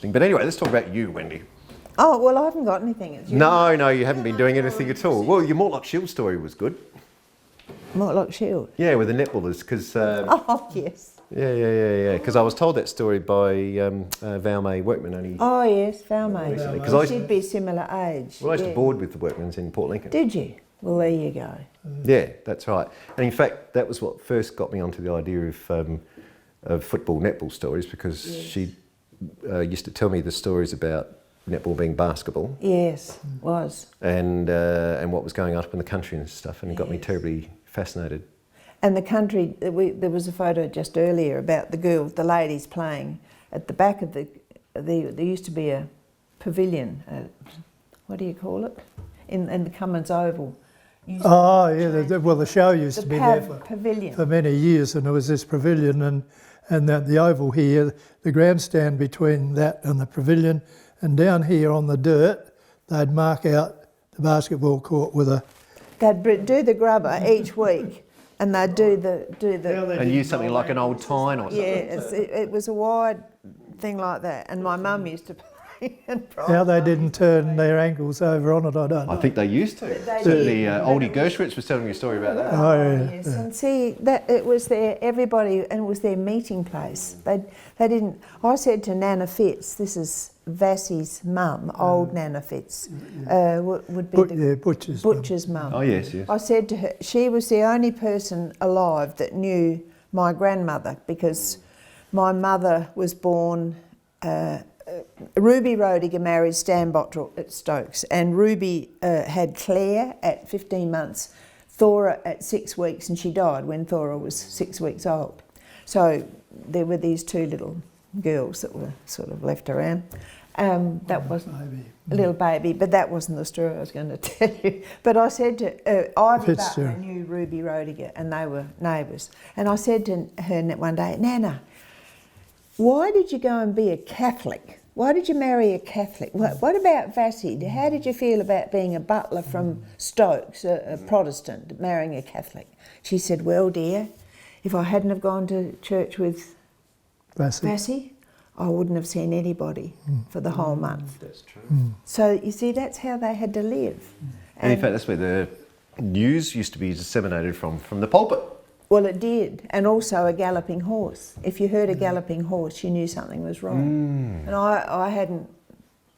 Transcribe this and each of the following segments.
But anyway, let's talk about you, Wendy. Oh, well, I haven't got anything. It's you. No, you haven't been doing anything at all. Well, your Mortlock Shield story was good. Mortlock Shield? Yeah, with the netballers, because... oh, yes. Yeah. Because I was told that story by Val May Workman only... Oh, yes, Val May. Because she'd be similar age. Well, I used to board with the Workmans in Port Lincoln. Did you? Well, there you go. Yeah, that's right. And in fact, that was what first got me onto the idea of football netball stories, because she used to tell me the stories about netball being basketball. Yes, was. And what was going on up in the country and stuff, and it got me terribly fascinated. And the country, there was a photo just earlier about the ladies playing at the back of there used to be a pavilion, what do you call it, in the Cummins Oval. Oh, yeah, the show used to be there for many years, and there was this pavilion and the oval here, the grandstand between that and the pavilion, and down here on the dirt, they'd mark out the basketball court with a... They'd do the grubber each week, and they'd do the... And use something like an old tine or something. Yeah, it was a wide thing like that, and my mum used to play. How they didn't turn their ankles over on it, I don't know. I think they used to. Certainly, Oldie Gershwitz was telling me a story about that. Oh, yeah. Yes, and see, that it was everybody, and it was their meeting place. They didn't... I said to Nana Fitz, this is Vassie's mum, old Nana Fitz, would be Butcher's mum. Oh, yes. I said to her, she was the only person alive that knew my grandmother, because my mother was born... Ruby Rodiger married Stan Bottrell at Stokes, and Ruby had Claire at 15 months, Thora at 6 weeks, and she died when Thora was 6 weeks old. So there were these two little girls that were sort of left around. That wasn't a little baby, but that wasn't the story I was going to tell you. But I said to Ivy Butler knew Ruby Rodiger, and they were neighbours. And I said to her one day, Nana, why did you go and be a Catholic? Why did you marry a Catholic? What about Vassie? How did you feel about being a butler from Stokes, a Protestant, marrying a Catholic? She said, well, dear, if I hadn't have gone to church with Vassie, I wouldn't have seen anybody for the whole month. That's true. So, you see, that's how they had to live. And in fact, that's where the news used to be disseminated from the pulpit. Well, it did, and also a galloping horse. If you heard a galloping horse, you knew something was wrong. And I hadn't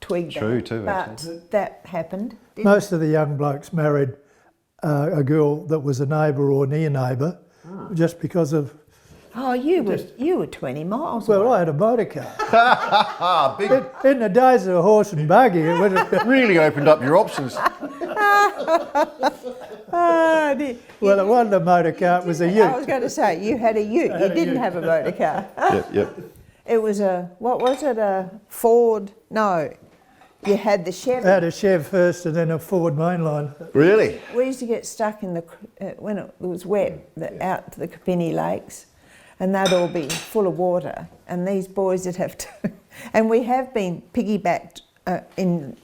twigged that, but that happened. Most of the young blokes married a girl that was a neighbour or near neighbour, just because of... Oh, you were 20 miles Well, away. I had a motor car. In the days of a horse and buggy, it would have really opened up your options. Well, it wasn't a motor car, it was a ute. I was going to say, you had a ute. You didn't have a motor car. Yep. It was what was it, a Ford? No, you had the Chevy. I had a Chev first and then a Ford mainline. Really? We used to get stuck in when it was wet, out to the Kapini Lakes, and they'd all be full of water, and these boys would have to... And we have been piggybacked in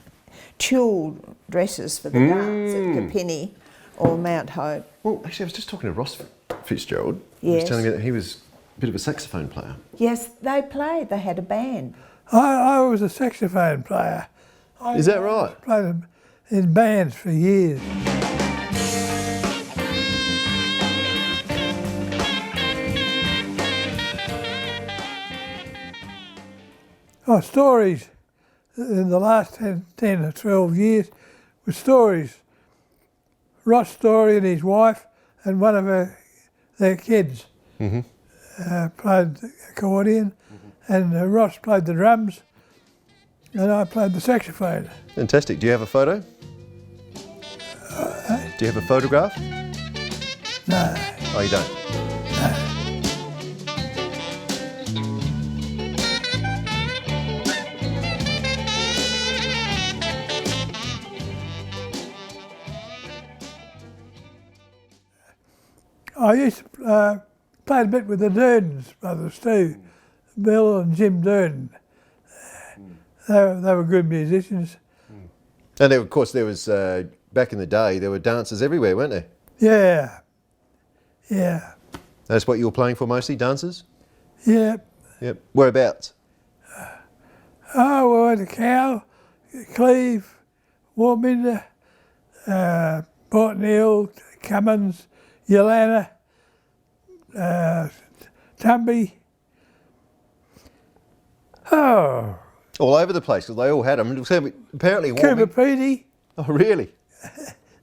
tulle dresses for the dance at Kapini or Mount Hope. Well, actually, I was just talking to Ross Fitzgerald. Yes. He was telling me that he was a bit of a saxophone player. Yes, they played. They had a band. I was a saxophone player. Is that right? I played in bands for years. Oh, stories in the last 10 or 12 years were stories. Ross Story and his wife and one of their kids played the accordion, and Ross played the drums, and I played the saxophone. Fantastic. Do you have a photo? Do you have a photograph? No. Oh, you don't? I used to play a bit with the Durdens brothers too, Bill and Jim Durden. They were good musicians. And there, of course, there was, back in the day, there were dances everywhere, weren't there? Yeah. That's what you were playing for mostly, dances? Yeah. Yep. Whereabouts? Oh, we went to Cow, Cleve, Warminder, Port Neal, Cummins, Yolana, Tumby. Oh, All over the place, because they all had them. Apparently, Cooperpedy. Oh, really?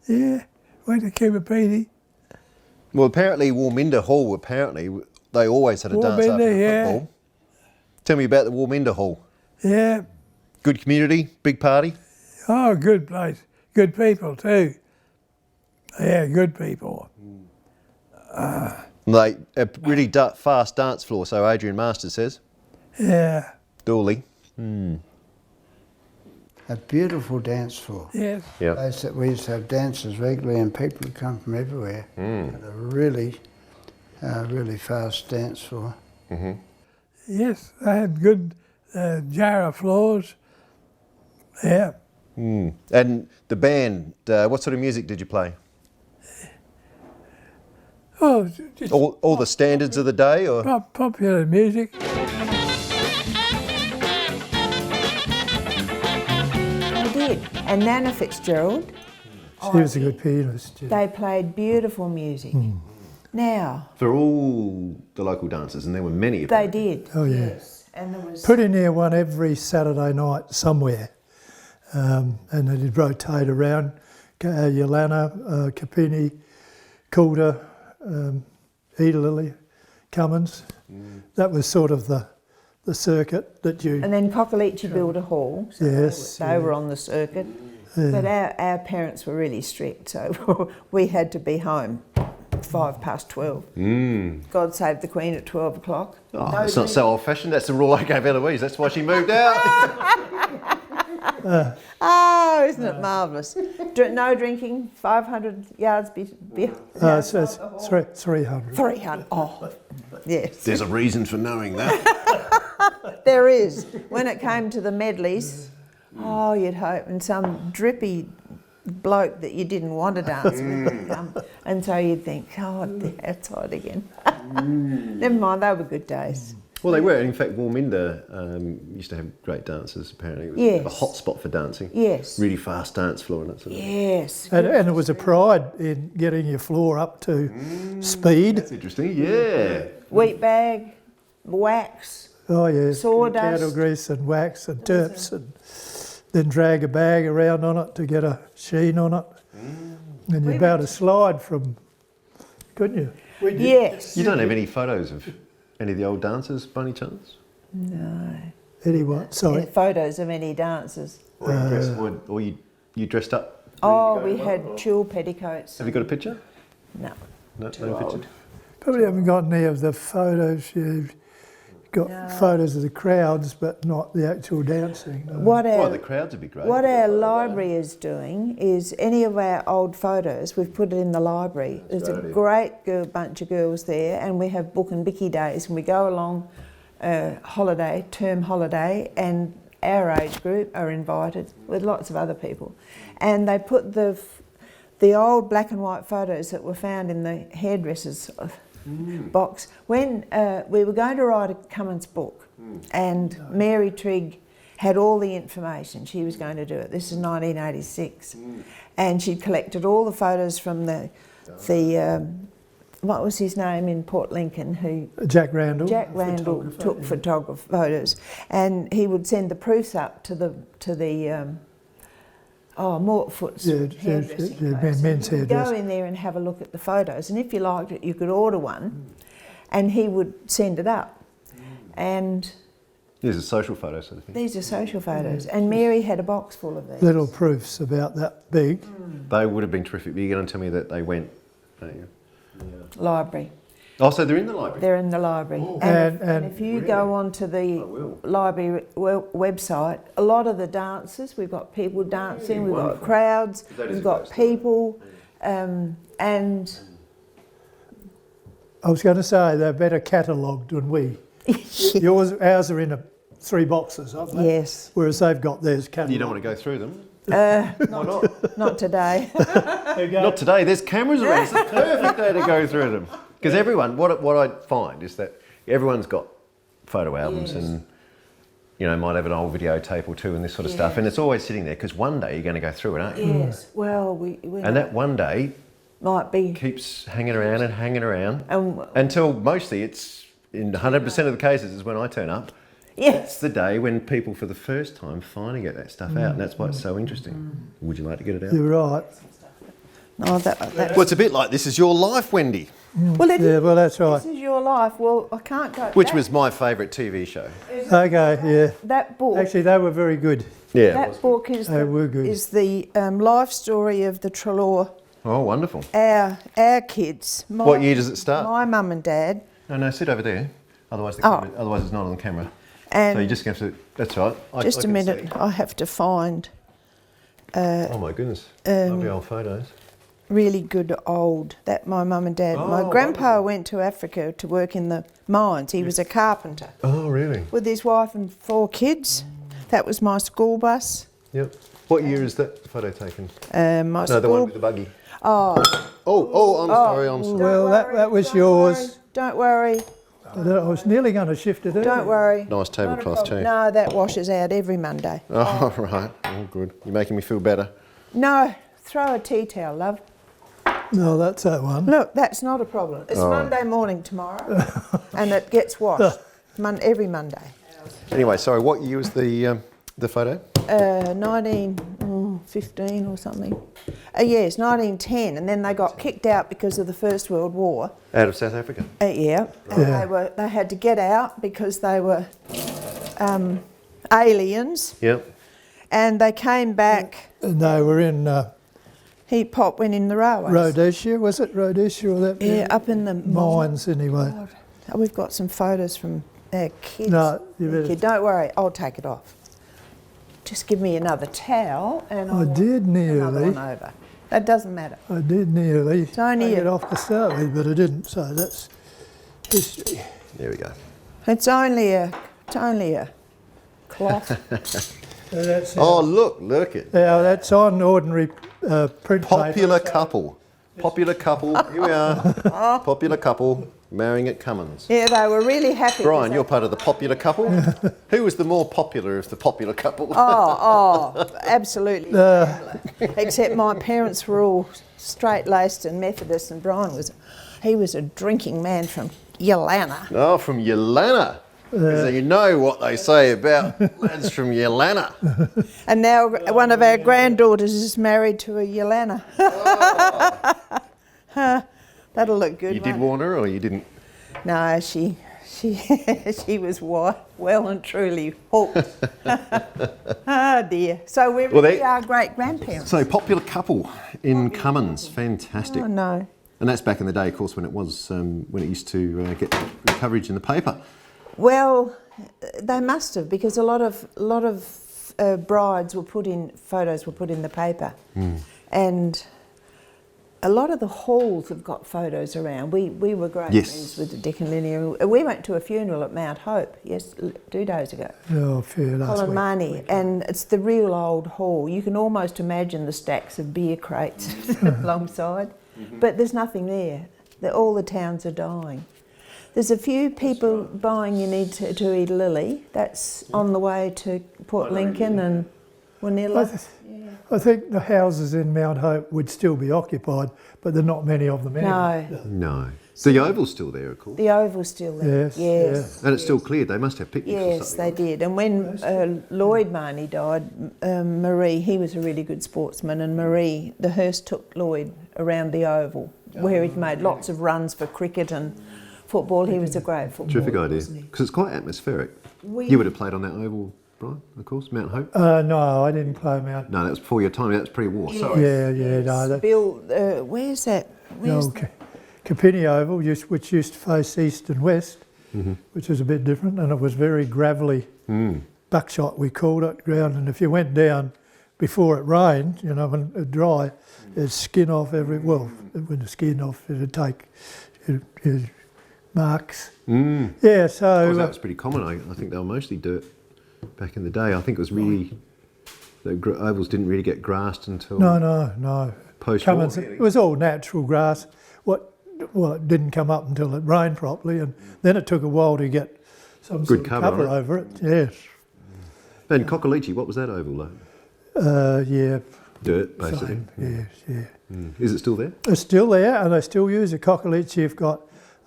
Yeah, went to Cooperpedy. Well, apparently Warminder Hall, they always had a dance after Warminder, the yeah. football. Tell me about the Warminder Hall. Yeah. Good community, big party. Oh, good place. Good people too. Yeah, good people. They a really fast dance floor, so Adrian Masters says. Yeah. Dooley. A beautiful dance floor. Yes. Yeah. Place that we used to have dances regularly and people would come from everywhere. Had a really fast dance floor. Yes, they had good Jarrah floors. Yeah. And the band, what sort of music did you play? Oh, just All the standards of the day, or? popular music. They did. And Nana Fitzgerald, She was a good pianist. Yeah. they played beautiful music. Now, For all the local dancers, and there were many of they them. did. Oh, yeah. Yes. And there was... Pretty near one every Saturday night somewhere. And it'd rotate around. Yolana, Capini, Calder, Lily, Cummins. That was sort of the circuit that you... And then Cockaleachy built a hall. So Yes, They were on the circuit. Yeah. But our parents were really strict, so we had to be home 12:05. God save the Queen at 12 o'clock. Oh, that's not so old-fashioned. That's the rule I gave Eloise. That's why she moved out. Oh, isn't it marvellous? No drinking, 500 yards behind. so it's 300. 300. Oh, yes. There's a reason for knowing that. There is. When it came to the medleys, oh, you'd hope, and some drippy bloke that you didn't want to dance with would come, and so you'd think, oh, they're outside again. Never mind, they were good days. Well, they were. In fact, Warminder used to have great dancers, apparently. It was Yes. a hot spot for dancing. Yes. Really fast dance floor and that sort of thing. Yes. And it was a pride in getting your floor up to speed. That's interesting, yeah. Wheat bag, wax. Oh, yes. Sawdust. Candle grease and wax and turps, and then drag a bag around on it to get a sheen on it. And you'd be able to slide from, couldn't you? Yes. You don't have any photos of any of the old dancers, by any chance? No. Anyway, sorry. Photos of any dancers. Or you dressed up? Oh, we had tulle petticoats. Have you got a picture? No. No Too picture. old. Probably haven't got any of the photos. You've got photos of the crowds, but not the actual dancing. No. Well, the crowds would be great. What our library is doing is any of our old photos, we've put it in the library. There's a great bunch of girls there, and we have book and bicky days, and we go along term holiday, and our age group are invited with lots of other people. And they put the old black and white photos that were found in the hairdresser's box. When we were going to write a Cummins book, and Mary Trigg had all the information. She was going to do it. This is 1986. And she'd collected all the photos from the what was his name in Port Lincoln, who... Jack Randall. Jack Randall took photos, and he would send the proofs up to the Mortfoot's hairdressing place. men's You'd go hairdressing. in there and have a look at the photos, and if you liked it, you could order one, and he would send it up. And These are social photos, sort of thing. these are social photos, and Mary had a box full of these. Little proofs about that big. They would have been terrific. But you're going to tell me that they went, don't you? Library. Oh, so they're in the library? They're in the library. Oh. And if you go onto the library website, a lot of the dances, we've got people dancing, we've got crowds, we've got people, and I was going to say they're better catalogued than we. Ours are in 3 boxes, aren't they? yes, Whereas they've got theirs catalogued. You don't want to go through them? Why not? not today. Not today. There's cameras around. It's a perfect day to go through them. Because everyone, what I find is that everyone's got photo albums, and you know, might have an old videotape or two and this sort of stuff, and it's always sitting there because one day you're going to go through it, aren't you? Yes. Well, we And that one day might be keeps hanging around until mostly it's in 100% of the cases is when I turn up. Yes. It's the day when people for the first time finally get that stuff out, and that's why it's so interesting. Would you like to get it out? You're right. No, that. Well, it's a bit like This Is Your Life, Wendy, Well, Yeah, well, that's right. This Is Your Life. Well, I can't go. which was my favourite TV show. Okay, yeah. That book. Actually, they were very good. Yeah. That book is They were good. the life story of the Treloar, Oh, wonderful. our kids. What year does it start? My mum and dad. No, sit over there. Otherwise, Oh. otherwise it's not on the camera. And So you just have to. That's right. just I a can minute, see. I have to find Oh my goodness. Lovely old photos. really good old. That my mum and dad. Oh, my grandpa wonderful. went to Africa to work in the mines. He was a carpenter Oh, really? with his wife and 4 kids. That was my school bus. Yep. What year is that photo taken? My No, school. the one with the buggy. Oh, I'm sorry. I'm sorry. Well, that was yours. Don't worry. I was nearly going to shift it Don't earlier. worry. Nice tablecloth too. No, that washes out every Monday. Oh, right. Oh, good. You're making me feel better. No, throw a tea towel, love. No, that's that one. Look, that's not a problem. It's Monday morning tomorrow, and it gets washed every Monday. Anyway, sorry. What year was the photo? 1915 or something. Yes, 1910, and then they got kicked out because of the First World War. Out of South Africa. Yeah, and they had to get out because they were aliens, Yep. and they came back. And they were in Pop went in the railways. Rhodesia, was it Rhodesia or that? Yeah, up in the Mines, anyway. God. We've got some photos from our kids. No, you better- Don't worry, I'll take it off. Just give me another towel and I I'll did another nearly. one over. That doesn't matter. I did nearly only take it a- off to start with, but I didn't. So that's history. There we go. It's only a cloth. So that's Oh, look it. now that's on ordinary print Popular paper. couple. Popular couple. Here we are. Popular couple marrying at Cummins. Yeah, they were really happy. Brian, you're part of the popular couple. Who was the more popular of the popular couple? Oh, absolutely. Except my parents were all straight-laced and Methodist, and Brian was a drinking man from Yolana. Oh, from Yolana. Because you know what they say about lads from Yolana. And now one of our granddaughters is married to a Yolana. That'll look good. You did won't warn her or you didn't? it? No, she was well and truly hooked. Oh dear. So we Well, really they- are great grandparents. So, popular couple in Cummins. Fantastic. Oh no. And that's back in the day, of course, when it was when it used to get coverage in the paper. Well, they must have, because a lot of brides were photos were put in the paper, and a lot of the halls have got photos around. We were great Yes. friends with Dick and Linnea. We went to a funeral at Mount Hope 2 days ago. Oh, fair last Colin week. Marnie, and it's the real old hall. You can almost imagine the stacks of beer crates alongside, but there's nothing there. All the towns are dying. There's a few people buying you need to eat Lily. That's on the way to Port Lincoln and Wanilla. I think the houses in Mount Hope would still be occupied, but there are not many of them anyway. No, No. The Oval's still there, of course. the Oval's still there. Yes, Yes. And it's still cleared. They must have picnics or Yes, something. they did. And when Lloyd Marnie died, Marie, he was a really good sportsman, and Marie, the hearse took Lloyd around the Oval, where he'd made lots of runs for cricket and football. He was a great footballer. Terrific idea. Because it's quite atmospheric. You would have played on that Oval, Brian, of course, Mount Hope. No, I didn't play Mount. No, that was before your time. That was pre-war. Sorry. Yeah, no. That, Bill, where's that? the old Capini Oval, which used to face east and west, which was a bit different, and it was very gravelly buckshot, we called it, ground. And if you went down before it rained, you know, when it dry, it'd skin off when the skin off, it'd take marks. Yeah, so... that was pretty common. I think they were mostly dirt back in the day. I think it was really... The ovals didn't really get grassed until... No. Post-war. Cummins, it was all natural grass. It didn't come up until it rained properly, and then it took a while to get some Good sort of cover cover on it. over it. Yes. And Cockaleachy, what was that oval though? Yeah, Dirt, basically. same. Yes, yeah. Is it still there? It's still there, and they still use it. Cockaleachy have got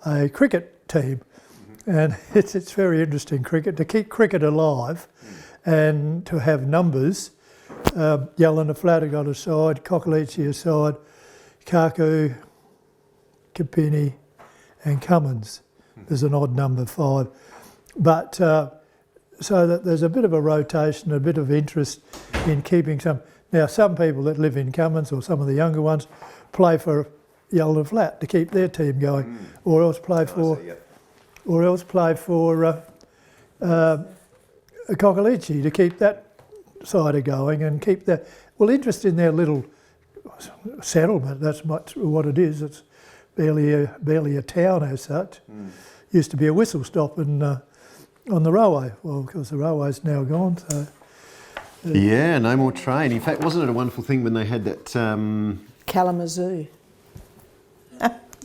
a cricket team, and it's very interesting cricket to keep cricket alive, and to have numbers. Yellin Flat have got a side, Cockaleachy a side, Kaku, Kapini, and Cummins. There's an odd number 5, but so that there's a bit of a rotation, a bit of interest in keeping some. Now, some people that live in Cummins, or some of the younger ones, play for Yellin Flat to keep their team going, or else play for, Cockaleachy to keep that side going and keep that interest in their little settlement. That's much what it is. It's barely a town as such. Used to be a whistle stop on the railway. Well, of course the railway's now gone. So Yeah, no more train. In fact, wasn't it a wonderful thing when they had that Kalamazoo.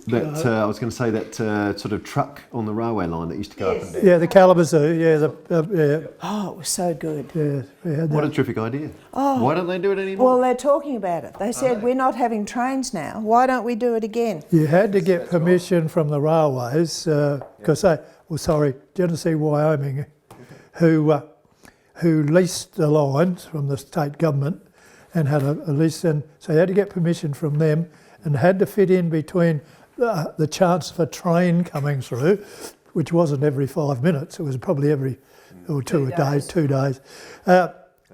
I was going to say that sort of truck on the railway line that used to go up and down. yeah, the Kalamazoo. Yeah, Oh, it was so good. yeah. We had What that. a terrific idea. Oh. Why don't they do it anymore? Well, they're talking about it. They said, we're not having trains now. Why don't we do it again? You had to get permission from the railways because Genesee, Wyoming, who leased the lines from the state government and had a lease, and so you had to get permission from them and had to fit in between the chance of a train coming through, which wasn't every 5 minutes, it was probably every 2 days.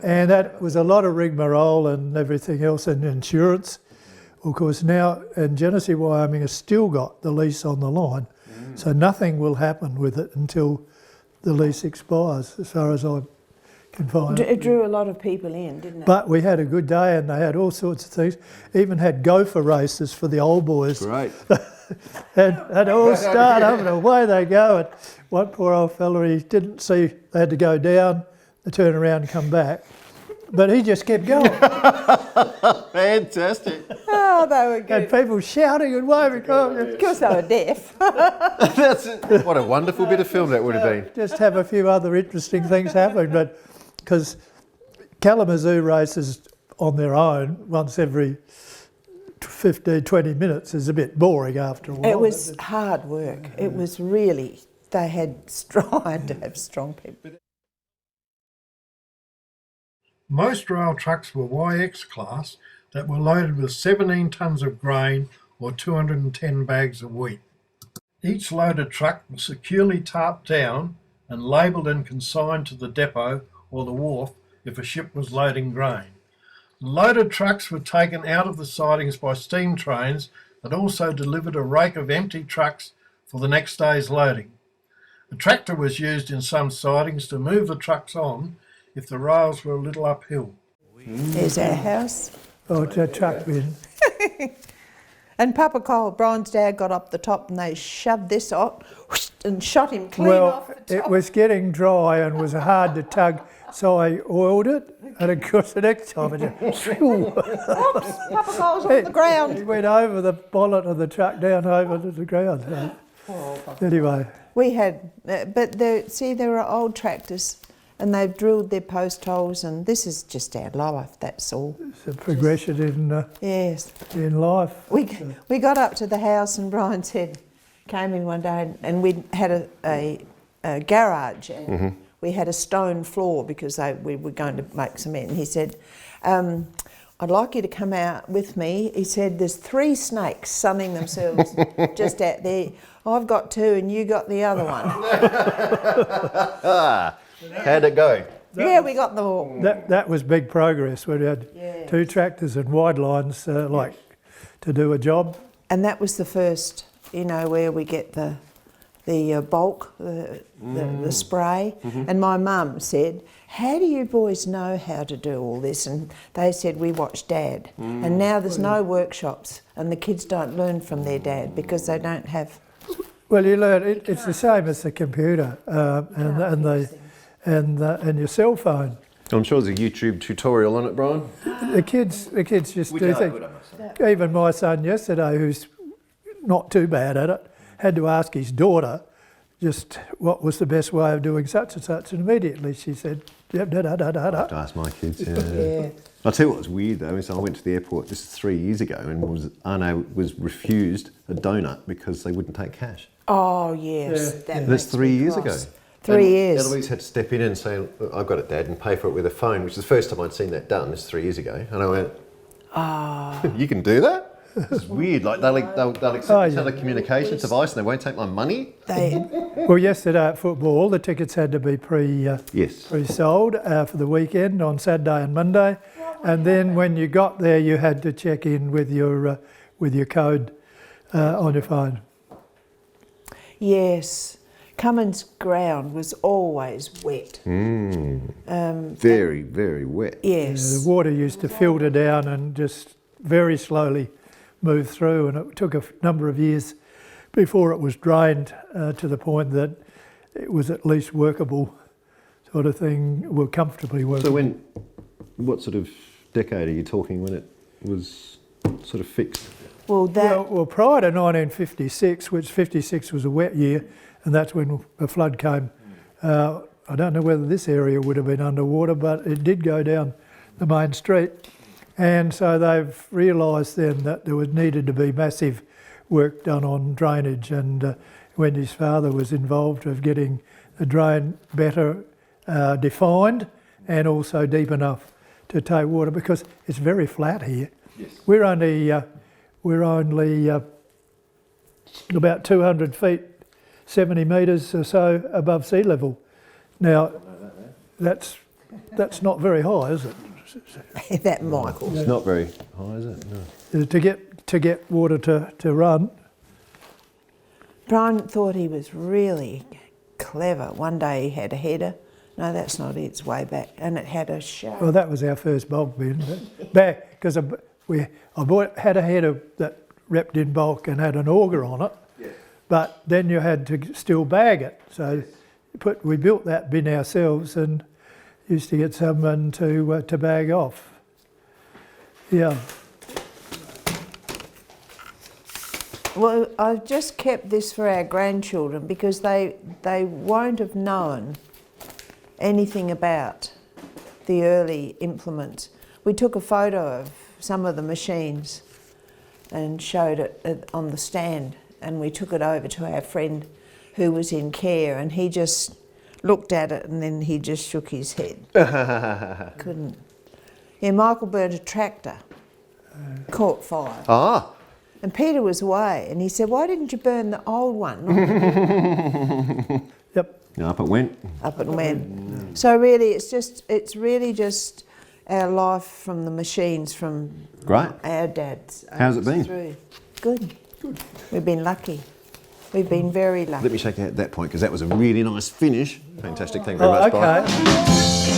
And that was a lot of rigmarole and everything else, and insurance. Of course now, and Genesee, Wyoming has still got the lease on the line, so nothing will happen with it until the lease expires, as far as I can find. It drew a lot of people in, didn't it? But we had a good day, and they had all sorts of things. Even had gopher races for the old boys. Great. and all start up and away they go. And one poor old fella, he didn't see they had to go down, they turn around and come back. But he just kept going. Fantastic. Oh, they were good. And people shouting and waving. Because they were deaf. That's it. What a wonderful bit of film that would have been. Just have a few other interesting things happen. But because Kalamazoo races on their own once every 15, 20 minutes is a bit boring after a while. It was hard work. It was really, they had to have strong people. Most rail trucks were YX class that were loaded with 17 tonnes of grain or 210 bags of wheat. Each loaded truck was securely tarped down and labelled and consigned to the depot or the wharf if a ship was loading grain. Loaded trucks were taken out of the sidings by steam trains that also delivered a rake of empty trucks for the next day's loading. A tractor was used in some sidings to move the trucks on if the rails were a little uphill. There's our house. Oh, it's a truck bin. And Papa Cole, Brian's dad, got up the top and they shoved this off and shot him clean Well, off the top. it was getting dry and was hard to tug, so I oiled it, and of course the next time it just Oops, Papa Cole's on the ground. It went over the bonnet of the truck down over to the ground. So. Anyway, We had, but there are old tractors and they've drilled their post holes, and this is just our life, that's all. it's a progression Yes. in life. We got up to the house and Brian came in one day and we had a garage and we had a stone floor because we were going to make cement. And he said, I'd like you to come out with me. He said, there's 3 snakes sunning themselves just out there. I've got 2 and you got the other one. How'd it go? We got them all. That was big progress. We had 2 tractors and wide lines to do a job. And that was the first, where we get the bulk, the spray. And my mum said, how do you boys know how to do all this? And they said, we watch Dad. And now there's no workshops and the kids don't learn from their dad because they don't have... Well, you learn, it's the same as the computer and your cell phone. I'm sure there's a YouTube tutorial on it, Brian. The kids just do things. Even my son yesterday, who's not too bad at it, had to ask his daughter just what was the best way of doing such and such, and immediately she said, Yep, I have to ask my kids. Yeah. I'll tell you what was weird though. So I went to the airport. This is 3 years ago, and was refused a donut because they wouldn't take cash. Oh yes, Yeah. that That's makes 3 me years cross. ago. 3 And years. Eloise had to step in and say, "Look, I've got it, Dad," and pay for it with a phone, which is the first time I'd seen that done. This is 3 years ago, and I went, "You can do that? It's weird. Like they'll accept this other communications device, and they won't take my money." Well, yesterday at football, the tickets had to be Yes. pre-sold for the weekend on Saturday and Monday, and then when you got there, you had to check in with your code on your phone. Yes, Cummins ground was always wet. Very, very wet. Yes. The water used to filter down and just very slowly move through, and it took a number of years before it was drained to the point that it was at least workable sort of thing, well, comfortably workable. So what sort of decade are you talking when it was sort of fixed? Well, Well, prior to 1956, which 56 was a wet year, and that's when the flood came. I don't know whether this area would have been underwater, but it did go down the main street. And so they've realised then that there needed to be massive work done on drainage, and Wendy's father was involved of getting the drain better defined and also deep enough to take water, because it's very flat here. Yes. We're only about 200 feet, 70 metres or so above sea level. Now, that's not very high, is it? that Michael. It's not very high, is it? No. To get water to run. Brian thought he was really clever. One day he had a header. No, that's not it. It's way back, and it had a shark. Well, that was our first bulk bin. Back because I had a header that wrapped in bulk and had an auger on it, but then you had to still bag it. So we built that bin ourselves and used to get someone to bag off. Yeah. Well, I've just kept this for our grandchildren because they won't have known anything about the early implements. We took a photo of some of the machines and showed it on the stand, and we took it over to our friend who was in care, and he just looked at it and then he just shook his head. Couldn't. Yeah, Michael burnt a tractor, caught fire. Ah! And Peter was away, and he said, "Why didn't you burn the old one?" Yep. No, up it went. Up and went. So really, it's really just our life from the machines from Great. our dads. How's it been? Through. Good. We've been lucky. We've been very lucky. Let me shake out at that point, because that was a really nice finish. Fantastic. Thank you very much, Brian. Okay.